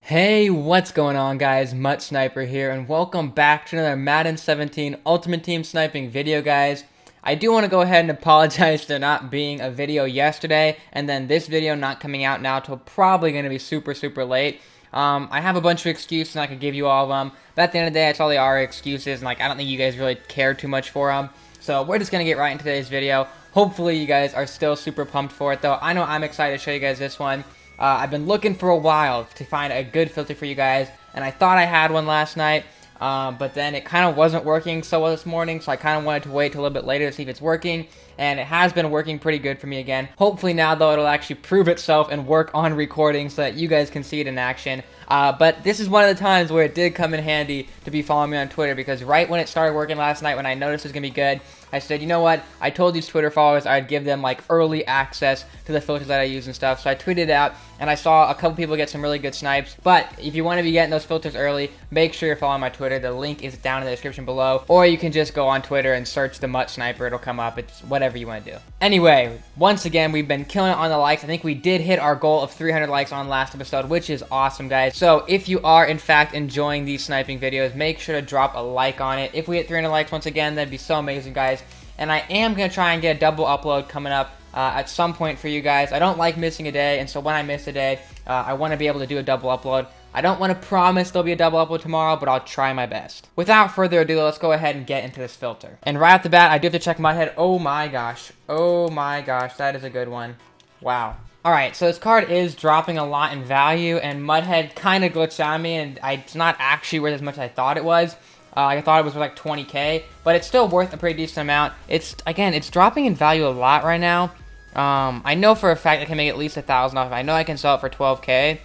Hey, what's going on guys? Mutt Sniper here and welcome back to another Madden 17 Ultimate Team Sniping video, guys. I do want to go ahead and apologize for there not being a video yesterday and then this video not coming out now till probably going to be super late. I have a bunch of excuses and I could give you all of them, but at the end of the day, that's all they are, excuses, and like I don't think you guys really care too much for them. So we're just going to get right into today's video. Hopefully you guys are still super pumped for it though. I know I'm excited to show you guys this one. I've been looking for a while to find a good filter for you guys, and I thought I had one last night, but then it kind of wasn't working so well this morning, so I kind of wanted to wait till a little bit later to see if it's working, and it has been working pretty good for me again. Hopefully now, though, it'll actually prove itself and work on recording so that you guys can see it in action. But this is one of the times where it did come in handy to be following me on Twitter, because right when it started working last night, when I noticed it was going to be good, I said, you know what, I told these Twitter followers I'd give them like early access to the filters that I use and stuff, so I tweeted it out, and I saw a couple people get some really good snipes. But if you want to be getting those filters early, make sure you're following my Twitter. The link is down in the description below, or you can just go on Twitter and search the Mutt Sniper. It'll come up. It's whatever you want to do. Anyway, once again, we've been killing it on the likes. I think we did hit our goal of 300 likes on last episode, which is awesome, guys. So if you are in fact enjoying these sniping videos, make sure to drop a like on it. If we hit 300 likes once again, that'd be so amazing, guys. And I am going to try and get a double upload coming up at some point for you guys. I don't like missing a day, and so when I miss a day, I want to be able to do a double upload. I don't want to promise there'll be a double upload tomorrow, but I'll try my best. Without further ado, let's go ahead and get into this filter. And right off the bat, I do have to check my head. Oh my gosh, that is a good one. Wow. Alright, so this card is dropping a lot in value, and Mudhead kind of glitched out on me, and it's not actually worth as much as I thought it was. I thought it was worth like 20k, but it's still worth a pretty decent amount. It's dropping in value a lot right now. I know for a fact I can make at least 1,000 off. I know I can sell it for 12k,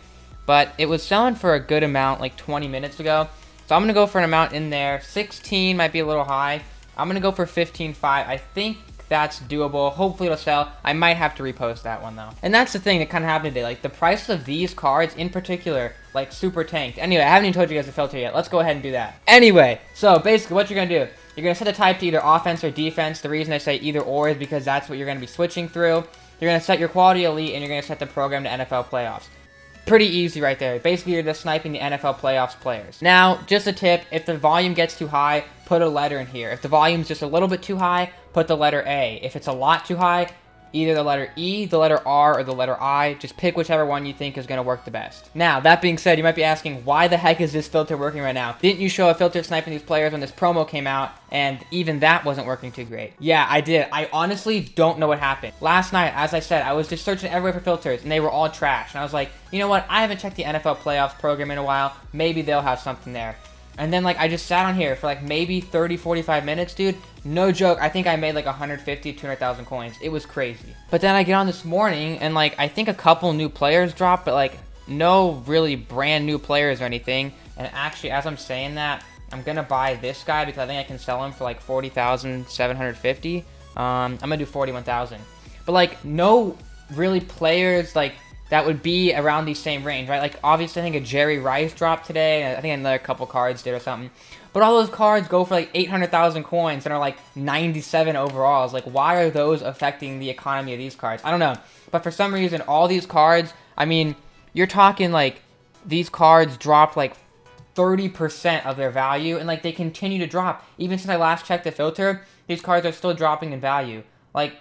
but it was selling for a good amount like 20 minutes ago. So I'm going to go for an amount in there. 16 might be a little high. I'm going to go for 15.5. I think that's doable. Hopefully it'll sell. I might have to repost that one though. And that's the thing that kind of happened today. Like the price of these cards in particular, like super tanked. Anyway, I haven't even told you guys the filter yet. Let's go ahead and do that. Anyway, so basically what you're going to do, you're going to set the type to either offense or defense. The reason I say either or is because that's what you're going to be switching through. You're going to set your quality elite, and you're going to set the program to NFL playoffs. Pretty easy right there. Basically, you're just sniping the NFL playoffs players. Now, just a tip, if the volume gets too high, put a letter in here. If the volume's just a little bit too high, put the letter A. If it's a lot too high, either the letter E, the letter R, or the letter I. Just pick whichever one you think is going to work the best. Now, that being said, you might be asking, why the heck is this filter working right now? Didn't you show a filter sniping these players when this promo came out, and even that wasn't working too great? Yeah, I did. I honestly don't know what happened. Last night, as I said, I was just searching everywhere for filters, and they were all trash. And I was like, you know what? I haven't checked the NFL playoffs program in a while. Maybe they'll have something there. And then, like, I just sat on here for, like, maybe 30, 45 minutes, dude. No joke, I think I made, like, 150, 200,000 coins. It was crazy. But then I get on this morning, and, like, I think a couple new players dropped, but, like, no really brand new players or anything. And actually, as I'm saying that, I'm gonna buy this guy because I think I can sell him for, like, 40,750. I'm gonna do 41,000. But, like, no really players, like, that would be around the same range, right? Like, obviously, I think a Jerry Rice dropped today, and I think another couple cards did or something. But all those cards go for, like, 800,000 coins and are, like, 97 overalls. Like, why are those affecting the economy of these cards? I don't know. But for some reason, all these cards, I mean, you're talking, like, these cards dropped, like, 30% of their value, and, like, they continue to drop. Even since I last checked the filter, these cards are still dropping in value. Like,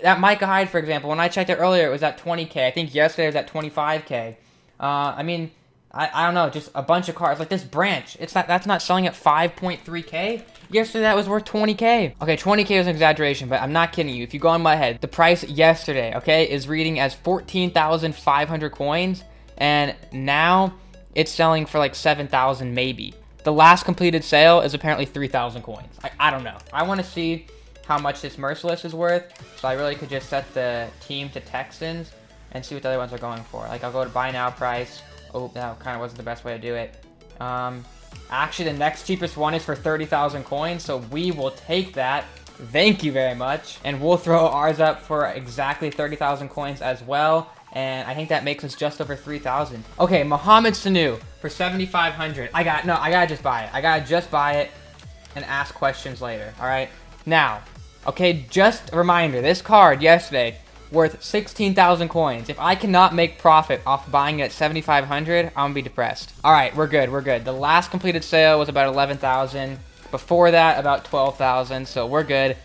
that Micah Hyde, for example, when I checked it earlier, it was at 20k. I think yesterday it was at 25k. I mean, I don't know, just a bunch of cards. Like this branch, that's not selling at 5.3k. Yesterday that was worth 20k. Okay, 20k is an exaggeration, but I'm not kidding you. If you go on my head, the price yesterday, okay, is reading as 14,500 coins, and now it's selling for like 7,000 maybe. The last completed sale is apparently 3,000 coins. I don't know. I want to see how much this Merciless is worth, so I really could just set the team to Texans and see what the other ones are going for. Like, I'll go to buy now price. Oh, that kind of wasn't the best way to do it. Actually, the next cheapest one is for 30,000 coins, so we will take that. Thank you very much. And we'll throw ours up for exactly 30,000 coins as well, and I think that makes us just over 3,000. Okay, Mohamed Sanu for 7,500. I gotta just buy it. I gotta just buy it and ask questions later, all right? Now, okay, just a reminder, this card yesterday worth 16,000 coins. If I cannot make profit off buying it at 7,500, I'm gonna be depressed. All right, we're good, we're good. The last completed sale was about 11,000. Before that, about 12,000, so we're good.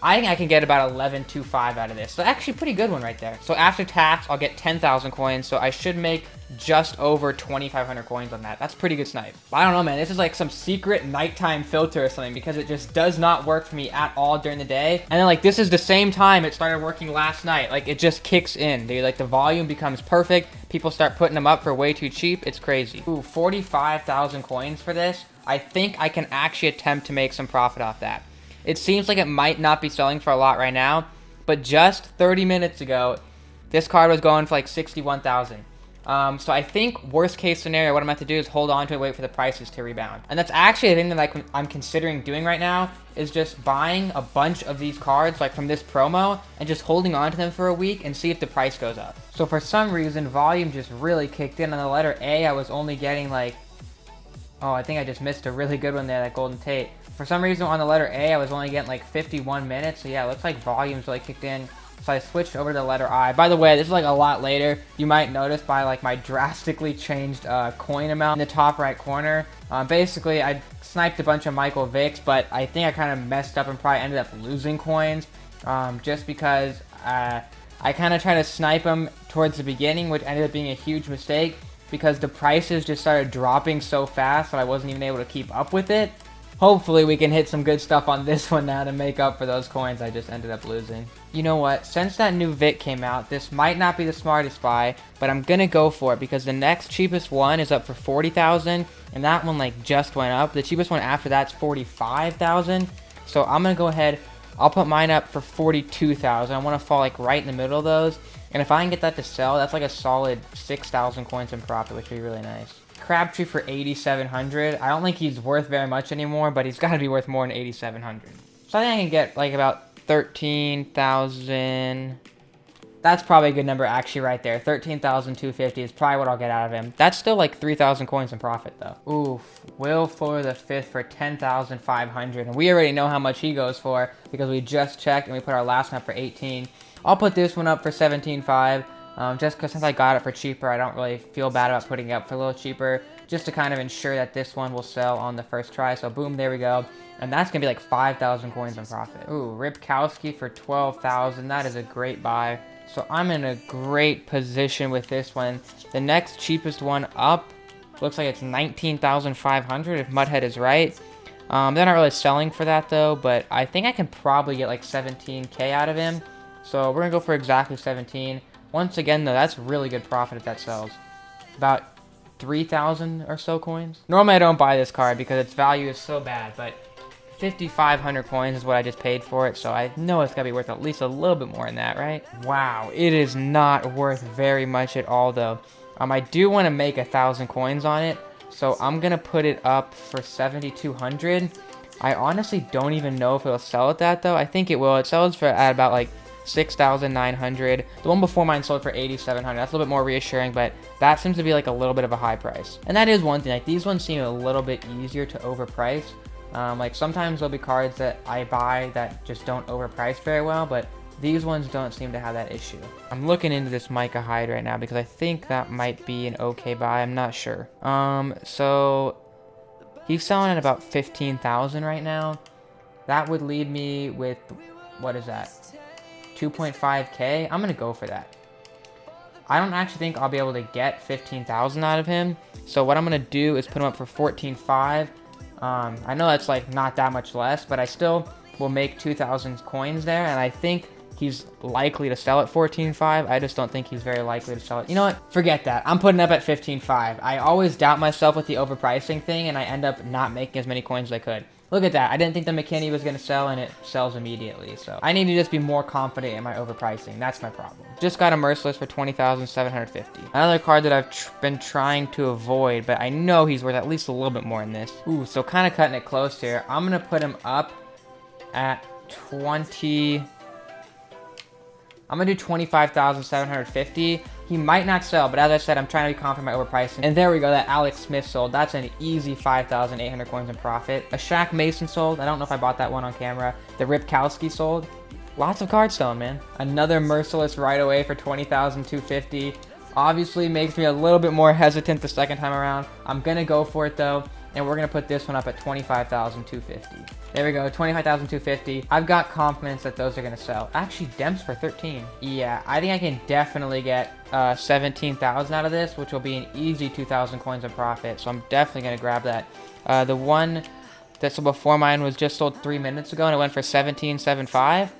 I think I can get about 11,250 out of this. So actually pretty good one right there. So after tax, I'll get 10,000 coins. So I should make just over 2,500 coins on that. That's pretty good snipe. I don't know, man. This is like some secret nighttime filter or something because it just does not work for me at all during the day. And then like this is the same time it started working last night. Like it just kicks in, dude. Like the volume becomes perfect. People start putting them up for way too cheap. It's crazy. Ooh, 45,000 coins for this. I think I can actually attempt to make some profit off that. It seems like it might not be selling for a lot right now, but just 30 minutes ago, this card was going for like 61,000. So I think worst case scenario, what I'm going to have to do is hold on to it, wait for the prices to rebound. And that's actually a thing that I'm considering doing right now, is just buying a bunch of these cards like from this promo and just holding on to them for a week and see if the price goes up. So for some reason, volume just really kicked in. On the letter A, I was only getting like, oh, I think I just missed a really good one there, that Golden Tate. For some reason on the letter A, I was only getting like 51 minutes. So yeah, it looks like volume's really kicked in. So I switched over to the letter I. By the way, this is like a lot later. You might notice by like my drastically changed coin amount in the top right corner. Basically, I sniped a bunch of Michael Vicks, but I think I kind of messed up and probably ended up losing coins. Just because I kind of tried to snipe them towards the beginning, which ended up being a huge mistake because the prices just started dropping so fast that I wasn't even able to keep up with it. Hopefully we can hit some good stuff on this one now to make up for those coins I just ended up losing. You know what? Since that new Vic came out, this might not be the smartest buy, but I'm gonna go for it because the next cheapest one is up for 40,000, and that one like just went up. The cheapest one after that's 45,000. So I'm gonna go ahead. I'll put mine up for 42,000. I want to fall like right in the middle of those, and if I can get that to sell, that's like a solid 6,000 coins in profit, which would be really nice. Crabtree for 8,700. I don't think he's worth very much anymore, but he's got to be worth more than 8,700. So I think I can get like about 13,000. That's probably a good number actually right there. 13,250 is probably what I'll get out of him. That's still like 3,000 coins in profit though. Oof. Will Fuller the fifth for 10,500. And we already know how much he goes for because we just checked and we put our last one up for 18. I'll put this one up for 17,500. Just because since I got it for cheaper, I don't really feel bad about putting it up for a little cheaper, just to kind of ensure that this one will sell on the first try. So boom, there we go. And that's going to be like 5,000 coins in profit. Ooh, Ripkowski for 12,000. That is a great buy. So I'm in a great position with this one. The next cheapest one up looks like it's 19,500 if Mudhead is right. They're not really selling for that though, but I think I can probably get like 17k out of him. So we're going to go for exactly 17. Once again, though, that's really good profit if that sells. About 3,000 or so coins. Normally, I don't buy this card because its value is so bad, but 5,500 coins is what I just paid for it, so I know it's got to be worth at least a little bit more than that, right? Wow, it is not worth very much at all, though. I do want to make 1,000 coins on it, so I'm going to put it up for 7,200. I honestly don't even know if it'll sell at that, though. I think it will. It sells for at about, like, 6,900. The one before mine sold for 8,700. That's a little bit more reassuring, but that seems to be like a little bit of a high price. And that is one thing. Like these ones seem a little bit easier to overprice. Like sometimes there'll be cards that I buy that just don't overprice very well, but these ones don't seem to have that issue. I'm looking into this Micah Hyde right now because I think that might be an okay buy. I'm not sure. So he's selling at about 15,000 right now. That would leave me with, what is that? 2.5k. I'm gonna go for that. I don't actually think I'll be able to get 15,000 out of him, so what I'm gonna do is put him up for 14.5. I know that's like not that much less, but I still will make 2,000 coins there, and I think he's likely to sell at 14.5. I just don't think he's very likely to sell it. You know what? Forget that. I'm putting up at 15.5. I always doubt myself with the overpricing thing, and I end up not making as many coins as I could. Look at that. I didn't think the McKinney was going to sell, and it sells immediately. So I need to just be more confident in my overpricing. That's my problem. Just got a Merciless for 20,750. Another card that I've been trying to avoid, but I know he's worth at least a little bit more in this. Ooh, so kind of cutting it close here. I'm going to put him up at 20... I'm going to do 25,750. He might not sell, but as I said, I'm trying to be confident in my overpricing. And there we go, that Alex Smith sold. That's an easy 5,800 coins in profit. A Shaq Mason sold. I don't know if I bought that one on camera. The Ripkowski sold. Lots of cards selling, man. Another Merciless right away for 20,250. Obviously makes me a little bit more hesitant the second time around. I'm going to go for it though. And we're going to put this one up at 25,250. There we go, 25,250. I've got confidence that those are going to sell. Actually, Demps for 13. Yeah, I think I can definitely get 17,000 out of this, which will be an easy 2,000 coins of profit. So I'm definitely going to grab that. The one that sold before mine was just sold 3 minutes ago, and it went for 17.75.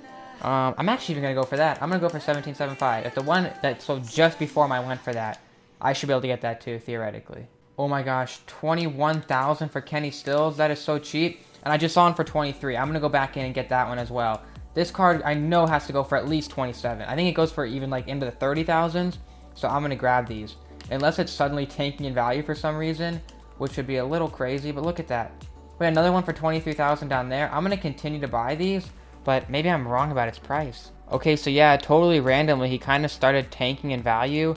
I'm actually even going to go for that. I'm going to go for 17.75. If the one that sold just before mine went for that, I should be able to get that too, theoretically. Oh my gosh, 21,000 for Kenny Stills. That is so cheap. And I just saw him for 23. I'm going to go back in and get that one as well. This card I know has to go for at least 27. I think it goes for even like into the 30,000s. So I'm going to grab these. Unless it's suddenly tanking in value for some reason, which would be a little crazy. But look at that. Wait, another one for 23,000 down there. I'm going to continue to buy these, but maybe I'm wrong about its price. Okay, so yeah, totally randomly, he kind of started tanking in value.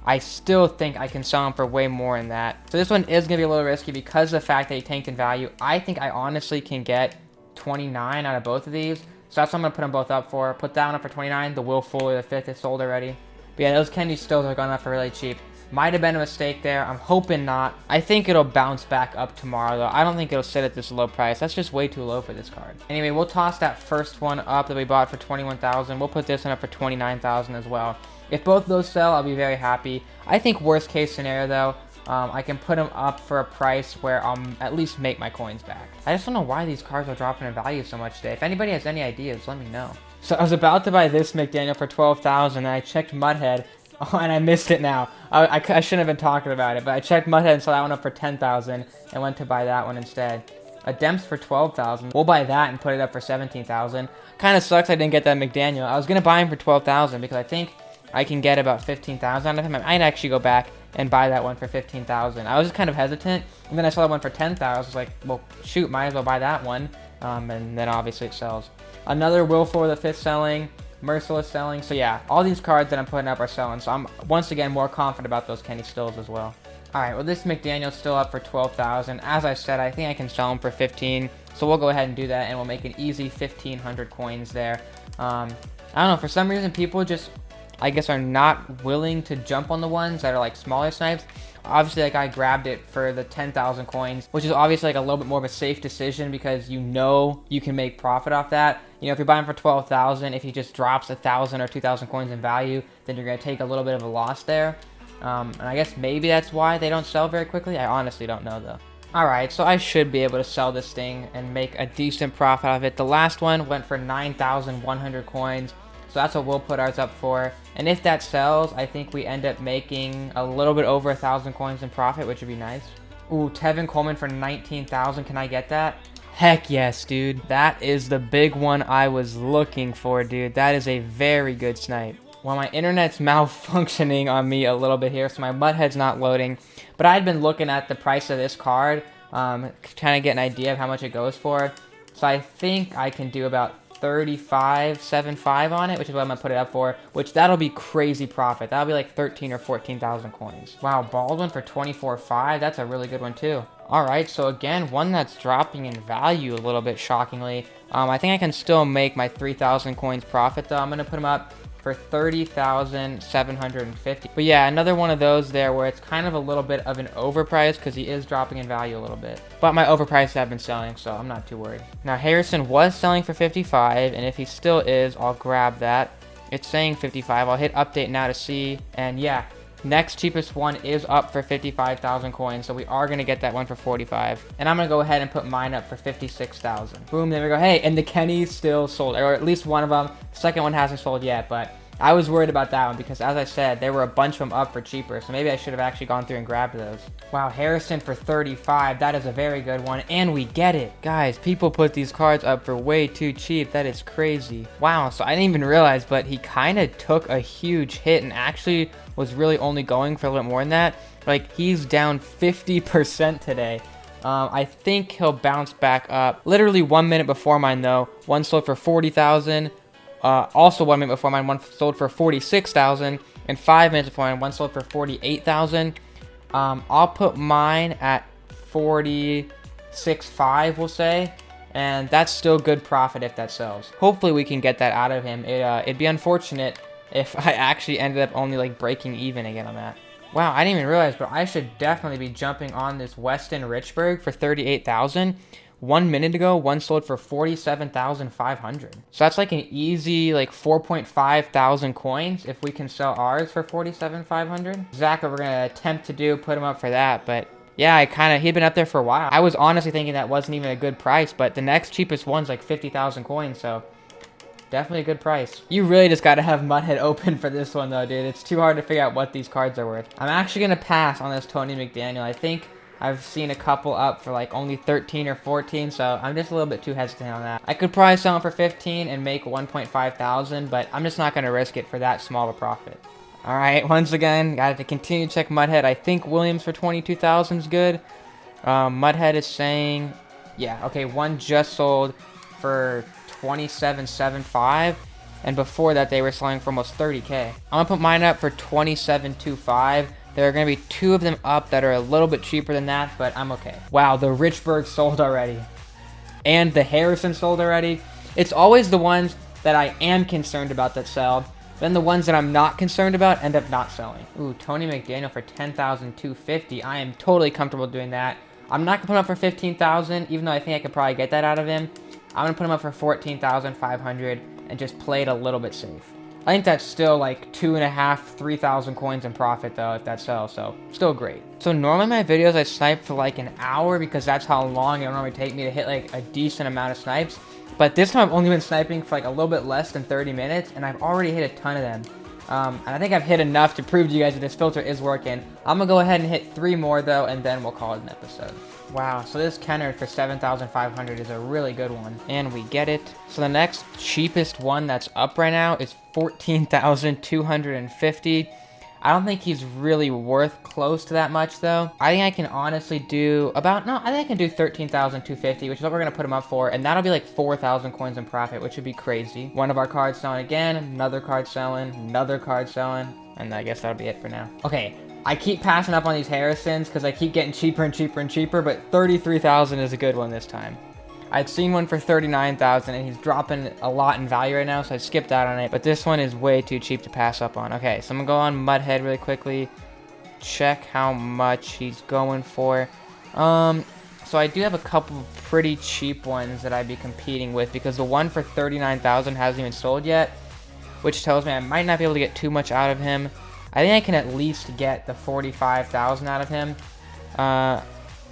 I still think I can sell him for way more than that. So this one is going to be a little risky because of the fact that he tanked in value. I think I honestly can get 29 out of both of these. So that's what I'm going to put them both up for. Put that one up for 29. The Will Fuller, the 5th, is sold already. But yeah, those Kenny Stills are going up for really cheap. Might have been a mistake there. I'm hoping not. I think it'll bounce back up tomorrow, though. I don't think it'll sit at this low price. That's just way too low for this card. Anyway, we'll toss that first one up that we bought for 21,000. We'll put this one up for 29,000 as well. If both of those sell, I'll be very happy. I think worst case scenario, though, I can put them up for a price where I'll at least make my coins back. I just don't know why these cards are dropping in value so much today. If anybody has any ideas, let me know. So I was about to buy this McDaniel for 12,000, and I checked Mudhead. Oh, and I missed it now. I shouldn't have been talking about it, but I checked Mudhead and saw that one up for 10,000 and went to buy that one instead. A Demps for 12,000. We'll buy that and put it up for 17,000. Kind of sucks I didn't get that McDaniel. I was going to buy him for 12,000 because I think I can get about 15,000 out of him. I might actually go back and buy that one for 15,000. I was just kind of hesitant, and then I saw that one for 10,000. I was like, well, shoot, might as well buy that one. And then obviously it sells. Another Will Fuller, the 5th, selling. Merciless selling. So yeah, all these cards that I'm putting up are selling. So I'm once again more confident about those Kenny Stills as well. Alright, well this McDaniel's still up for 12,000. As I said, I think I can sell them for 15. So we'll go ahead and do that, and we'll make an easy 1,500 coins there. I don't know, for some reason people just, I guess, are not willing to jump on the ones that are like smaller snipes. Obviously, like, I grabbed it for the 10,000 coins, which is obviously like a little bit more of a safe decision because you know you can make profit off that. You know, if you're buying for 12,000, if he just drops 1,000 or 2,000 coins in value, then you're going to take a little bit of a loss there. And I guess maybe that's why they don't sell very quickly. I honestly don't know, though. Alright, so I should be able to sell this thing and make a decent profit out of it. The last one went for 9,100 coins. So that's what we'll put ours up for. And if that sells, I think we end up making a little bit over 1,000 coins in profit, which would be nice. Ooh, Tevin Coleman for 19,000. Can I get that? Heck yes, dude. That is the big one I was looking for, dude. That is a very good snipe. Well, my internet's malfunctioning on me a little bit here, so my Mudhead's not loading. But I had been looking at the price of this card, trying to get an idea of how much it goes for. So I think I can do about 35.75 on it, which is what I'm gonna put it up for, which that'll be crazy profit. That'll be like 13 or 14,000 coins. Wow, Baldwin for 24.5. That's a really good one too. All right, so again, one that's dropping in value a little bit, shockingly. I think I can still make my 3,000 coins profit though. I'm gonna put them up for 30,750. But yeah, another one of those there where it's kind of a little bit of an overprice because he is dropping in value a little bit. But my overpriced have been selling, so I'm not too worried. Now, Harrison was selling for 55, and if he still is, I'll grab that. It's saying 55. I'll hit update now to see, and yeah, next cheapest one is up for 55,000 coins, so we are going to get that one for 45. And I'm going to go ahead and put mine up for 56,000. Boom, there we go. Hey, and the Kenny still sold, or at least one of them. The second one hasn't sold yet, but I was worried about that one because, as I said, there were a bunch of them up for cheaper, so maybe I should have actually gone through and grabbed those. Wow, Harrison for 35. That is a very good one, and we get it. Guys, people put these cards up for way too cheap. That is crazy. Wow, so I didn't even realize, but he kind of took a huge hit and actually was really only going for a little bit more than that. Like, he's down 50% today. I think he'll bounce back up. Literally 1 minute before mine, though, one sold for 40,000. Also 1 minute before mine, one sold for 46,000, and 5 minutes before mine, one sold for 48,000. I'll put mine at 46.5, we'll say. and that's still good profit if that sells. Hopefully we can get that out of him. It'd be unfortunate if I actually ended up only like breaking even again on that. Wow, I didn't even realize, but I should definitely be jumping on this Weston Richburg for 38,000. 1 minute ago, one sold for 47,500. So that's like an easy like 4.5 thousand coins if we can sell ours for 47,500. Exactly what we're gonna attempt to do, put him up for that. But yeah, he'd been up there for a while. I was honestly thinking that wasn't even a good price, but the next cheapest one's like 50,000 coins, so definitely a good price. You really just gotta have Mudhead open for this one though, dude. It's too hard to figure out what these cards are worth. I'm actually gonna pass on this Tony McDaniel. I think I've seen a couple up for like only 13 or 14, so I'm just a little bit too hesitant on that. I could probably sell them for 15 and make 1.5 thousand, but I'm just not gonna risk it for that small of a profit. All right, once again, got to continue to check Mudhead. I think Williams for 22,000 is good. Mudhead is saying, yeah, okay, one just sold for 27.75, and before that they were selling for almost 30k. I'm gonna put mine up for 27.25. There are gonna be two of them up that are a little bit cheaper than that, but I'm okay. Wow, the Richburg sold already, and the Harrison sold already. It's always the ones that I am concerned about that sell. Then the ones that I'm not concerned about end up not selling. Ooh, Tony McDaniel for 10,250. I am totally comfortable doing that. I'm not gonna put him up for 15,000, even though I think I could probably get that out of him. I'm gonna put him up for 14,500 and just play it a little bit safe. I think that's still like 2.5, 3,000 coins in profit though if that sells, so still great. So normally my videos I snipe for like an hour because that's how long it normally take me to hit like a decent amount of snipes. But this time I've only been sniping for like a little bit less than 30 minutes, and I've already hit a ton of them. And I think I've hit enough to prove to you guys that this filter is working. I'm gonna go ahead and hit 3 more though, and then we'll call it an episode. Wow, so this Kennard for 7,500 is a really good one, and we get it. So the next cheapest one that's up right now is 14,250. I don't think he's really worth close to that much though. I think I can honestly do I think I can do 13,250, which is what we're gonna put him up for, and that'll be like 4,000 coins in profit, which would be crazy. One of our cards selling again, another card selling, another card selling, and I guess that'll be it for now. Okay, I keep passing up on these Harrisons because I keep getting cheaper and cheaper and cheaper, but 33,000 is a good one this time. I'd seen one for 39,000 and he's dropping a lot in value right now, so I skipped out on it. But this one is way too cheap to pass up on. Okay, so I'm gonna go on Mudhead really quickly, check how much he's going for. So I do have a couple of pretty cheap ones that I'd be competing with because the one for 39,000 hasn't even sold yet, which tells me I might not be able to get too much out of him. I think I can at least get the 45,000 out of him. I'm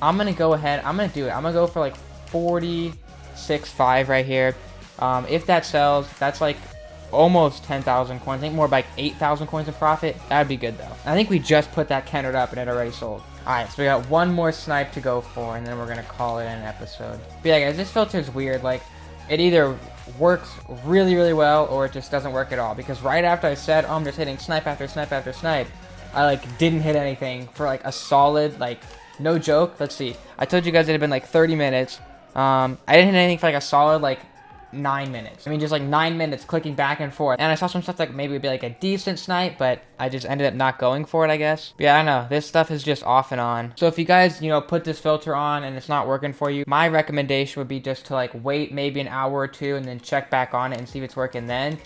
gonna go ahead. I'm gonna do it. I'm gonna go for like 46.5 right here. If that sells, that's like almost 10,000 coins. I think more like 8,000 coins in profit. That'd be good though. I think we just put that Kennard up and it already sold. Alright, so we got one more snipe to go for, and then we're gonna call it an episode. But yeah guys, this filter is weird. Like, it either works really, really well or it just doesn't work at all. Because right after I said, oh, I'm just hitting snipe after snipe after snipe, I like didn't hit anything for like a solid, like, no joke. Let's see. I told you guys it had been like 30 minutes. I didn't hit anything for like a solid like 9 minutes. I mean, just like 9 minutes clicking back and forth. And I saw some stuff like maybe it'd be like a decent snipe, but I just ended up not going for it, I guess. But yeah, I don't know. This stuff is just off and on. So if you guys, you know, put this filter on and it's not working for you, my recommendation would be just to like wait maybe an hour or two and then check back on it and see if it's working then.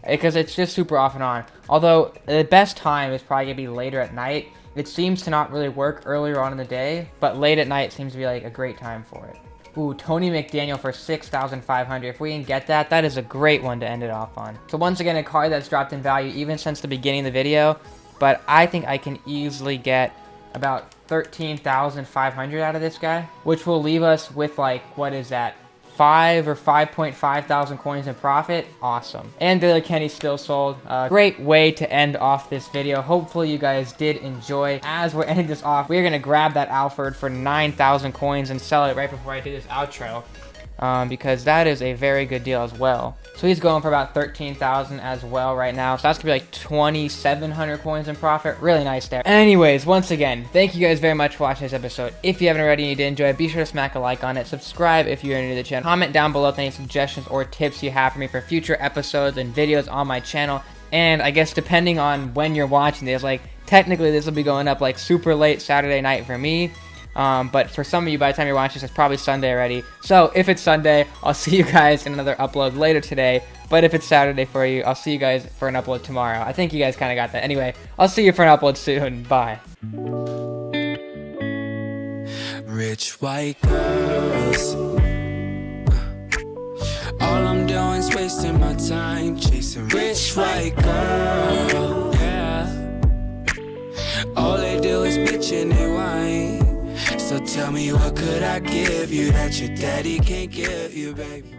Because it's just super off and on. Although the best time is probably gonna be later at night. It seems to not really work earlier on in the day, but late at night seems to be like a great time for it. Ooh, Tony McDaniel for 6,500. If we can get that, that is a great one to end it off on. So once again, a card that's dropped in value even since the beginning of the video, but I think I can easily get about 13,500 out of this guy, which will leave us with like, what is that? 5 or 5.5 thousand coins in profit. Awesome. And Billy Kenny still sold. Great way to end off this video. Hopefully you guys did enjoy. As we're ending this off, we're gonna grab that Alfred for 9,000 coins and sell it right before I do this outro, because that is a very good deal as well. So he's going for about 13,000 as well right now. So that's gonna be like 2,700 coins in profit. Really nice there. Anyways, once again, thank you guys very much for watching this episode. If you haven't already and you did enjoy it, be sure to smack a like on it. Subscribe if you're new to the channel. Comment down below with any suggestions or tips you have for me for future episodes and videos on my channel. And I guess depending on when you're watching this, like technically this will be going up like super late Saturday night for me. But for some of you, by the time you're watching this, it's probably Sunday already. So if it's Sunday, I'll see you guys in another upload later today. But if it's Saturday for you, I'll see you guys for an upload tomorrow. I think you guys kind of got that. Anyway, I'll see you for an upload soon. Bye. Rich white girls, all I'm doing is wasting my time chasing rich white girl, yeah. All they do is bitch and they whine. So tell me, what could I give you that your daddy can't give you, baby?